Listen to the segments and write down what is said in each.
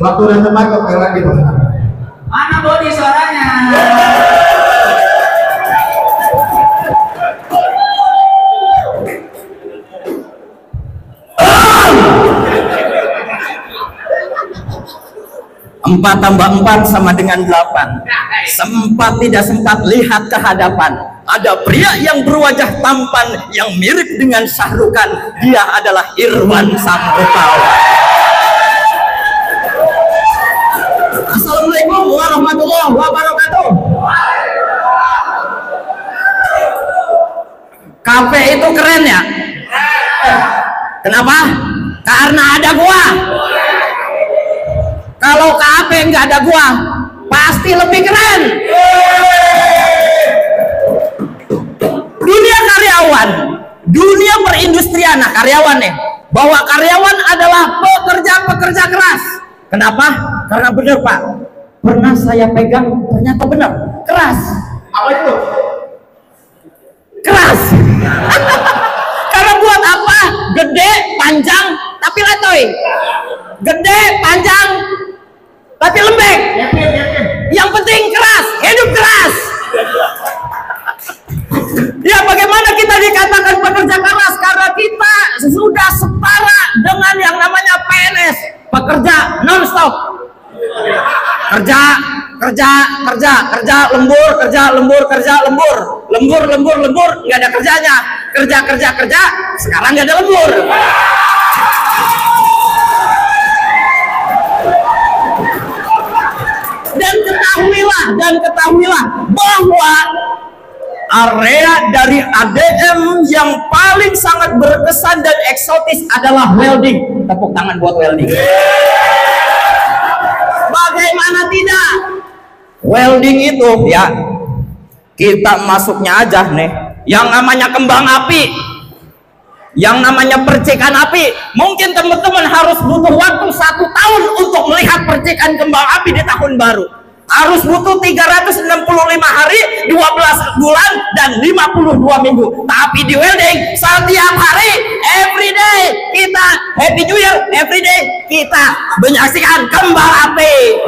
Waktu dan tempat kok lagi bos. Mana Bodi suaranya? Empat tambah 4 sama dengan 8. Sempat tidak sempat lihat ke hadapan. Ada pria yang berwajah tampan yang mirip dengan Syahrukan. Dia adalah Irwan Saputra. Assalamualaikum warahmatullahi wabarakatuh. Kafe itu keren ya? Kenapa? Karena ada gua. Kalau kafe nggak ada gua, pasti lebih keren. Dunia karyawan, dunia perindustrian, karyawan nih, bahwa karyawan adalah pekerja-pekerja keras. Kenapa? Karena benar Pak, pernah saya pegang, ternyata benar, keras. Apa itu? Keras. Karena buat apa? Gede, panjang, tapi letoy. Gede, panjang, tapi lembek. Yang penting keras, hidup keras. Ya, bagaimana kita dikatakan pekerja keras? Karena kita sudah setara dengan yang namanya PNS, pekerja non-stop. Kerja, lembur, nggak ada kerjanya. Kerja, sekarang nggak ada lembur. Dan ketahuilah bahwa area dari ADM yang paling sangat berkesan dan eksotis adalah welding. Tepuk tangan buat welding. Bagaimana tidak? Welding itu ya, kita masuknya aja nih, yang namanya kembang api, yang namanya percikan api. Mungkin teman-teman harus butuh waktu 1 tahun untuk melihat percikan kembang api di tahun baru. Harus butuh 365 hari, 12 bulan, dan 52 minggu. Tapi di welding, setiap hari, everyday, kita happy new year, everyday, kita menyaksikan kembang api.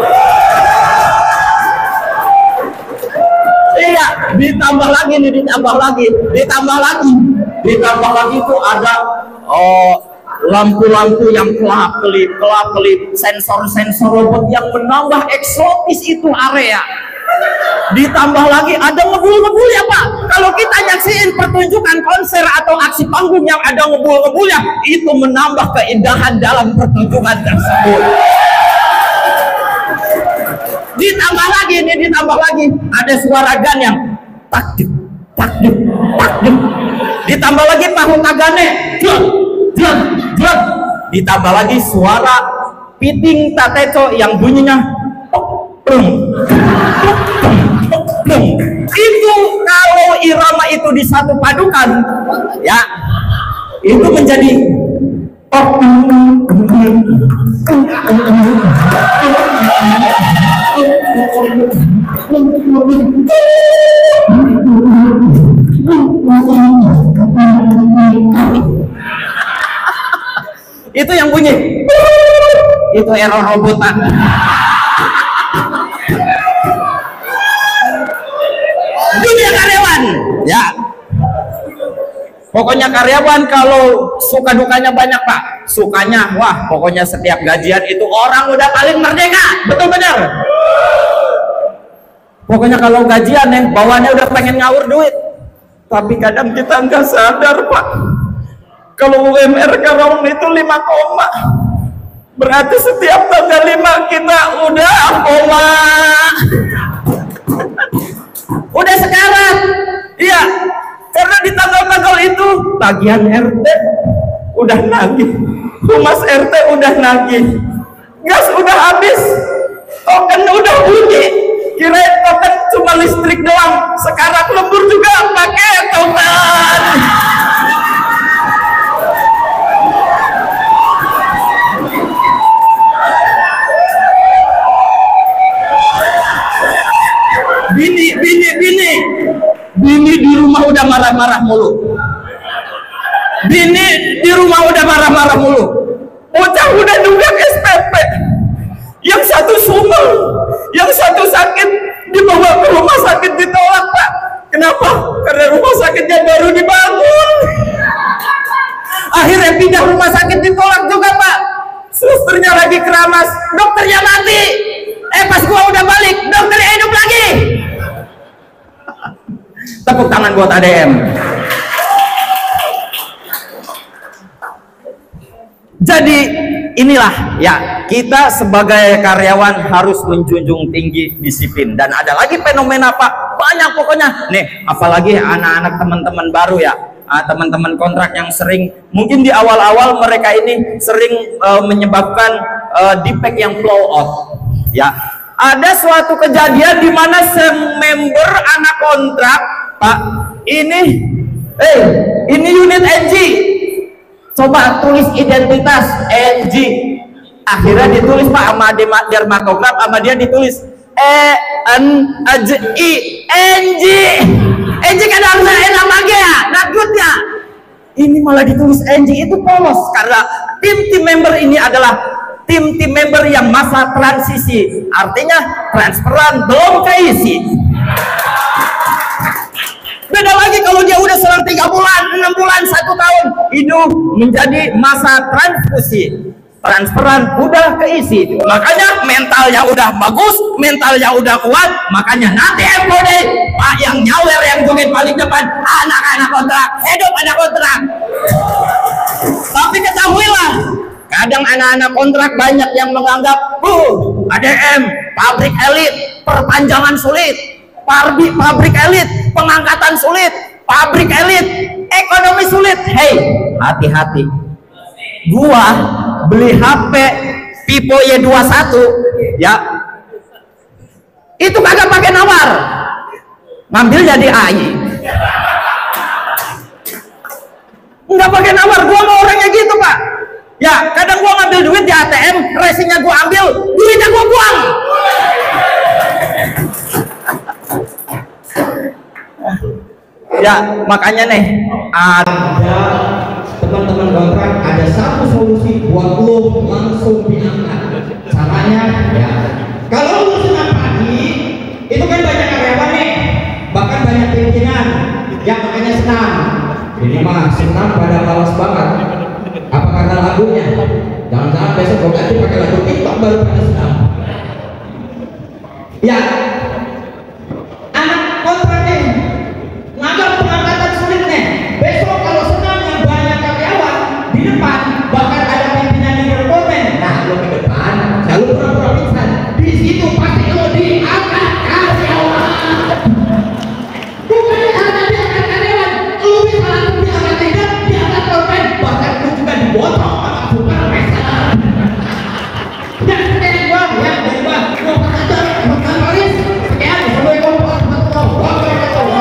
Iya, ditambah lagi itu ada lampu-lampu yang kelap-kelip, sensor-sensor robot yang menambah eksotis itu area. Ditambah lagi ada ngebul-ngebul ya Pak. Kalau kita nyaksiin pertunjukan konser atau aksi panggung yang ada ngebul-ngebulnya, itu menambah keindahan dalam pertunjukan tersebut. Ditambah lagi ada suara gan yang takdik. Ditambah lagi tahu tagane, jlot. Ditambah lagi suara piting tateco yang bunyinya itu. Kalau irama itu disatu padukan ya, itu menjadi itu yang bunyi itu error robotan. Dunia karyawan ya, pokoknya karyawan kalau suka dukanya banyak Pak. Sukanya, wah pokoknya setiap gajian itu orang udah paling merdeka, betul benar. Pokoknya kalau gajian nih bawaannya udah pengen ngawur duit. Tapi kadang kita nggak sadar Pak, kalau UMR Karawang itu 5 koma, berarti setiap tanggal 5 kita udah koma. Udah sekarat. Iya, karena di tanggal-tanggal itu tagihan RT udah nagih, humas RT udah nagih, gas udah habis, token udah bunyi. Kirain token cuma listrik doang, sekarang lembur juga pakai token. Bini di rumah udah marah-marah mulu. Bocah udah nunggak SPP. Ya yang satu sumel, yang satu sakit dibawa ke rumah sakit ditolak Pak. Kenapa? Karena rumah sakitnya baru dibangun. Akhirnya pindah rumah sakit ditolak juga Pak. Susternya lagi keramas, dokternya mati. Pas gua udah balik, dokternya hidup lagi. Tepuk tangan buat ADM. Jadi inilah ya, kita sebagai karyawan harus menjunjung tinggi disiplin. Dan ada lagi fenomena Pak, banyak pokoknya nih, apalagi anak-anak teman-teman baru ya, teman-teman kontrak yang sering, mungkin di awal-awal mereka ini sering menyebabkan defect yang flow out ya. Ada suatu kejadian di mana member anak kontrak Pak, ini unit NG, coba tulis identitas NG, akhirnya ditulis Pak sama dermatograf, sama dia ditulis ENGI NG kan harusnya enak lagi ya, nakutnya ini malah ditulis NG. Itu polos karena tim member ini adalah tim member yang masa transisi, artinya transferan belum keisi. Beda lagi kalau dia udah selang 3 bulan, 6 bulan, 1 tahun, itu menjadi masa transfusi, transferan udah keisi. Makanya mentalnya udah bagus, mentalnya udah kuat, makanya nanti FOD Pak yang nyawer, yang joget paling depan, anak-anak kontrak, hidup anak kontrak. Tapi ketahuilah, kadang anak-anak kontrak banyak yang menganggap ADM, pabrik elit, perpanjangan sulit, pabrik elit, pengangkatan sulit, pabrik elit, ekonomi sulit. Hei, hati-hati. Gua beli HP Vivo Y21 ya, itu kagak pakai nawar, ngambil jadi AI, nggak pakai nawar. Gua mau orangnya gitu Pak ya. Kadang gua ngambil duit di ATM, resinya gua ambil, duitnya gua buang. Ya makanya nih, ada teman-teman kontrak, ada satu solusi buat lo langsung diangkat. Caranya ya, kalau lo senang pagi, itu kan banyak karyawan nih, bahkan banyak pimpinan, ya makanya senang. Ini mah senang pada malas banget. Apa karena lagunya? Jangan-jangan besok gue ganti pakai lagu TikTok baru pada senang. Ya, anak kontraknya nganggap pengangkatan sulit nih. Besok kalau senang yang banyak karyawan di depan, bahkan ada pimpinan yang berkomen. Nah, lo ke depan, lalu pura-pura pingsan. Di situ pasti lo diangkat karyawan. Bukan diangkat karyawan, lo bisa langsung diangkat tidak, diangkat komen, bahkan lo juga dibotong sama supervisor. Ya, dari gua, gua pakai Paris, sekian, assalamualaikum warahmatullahi wabarakatuh.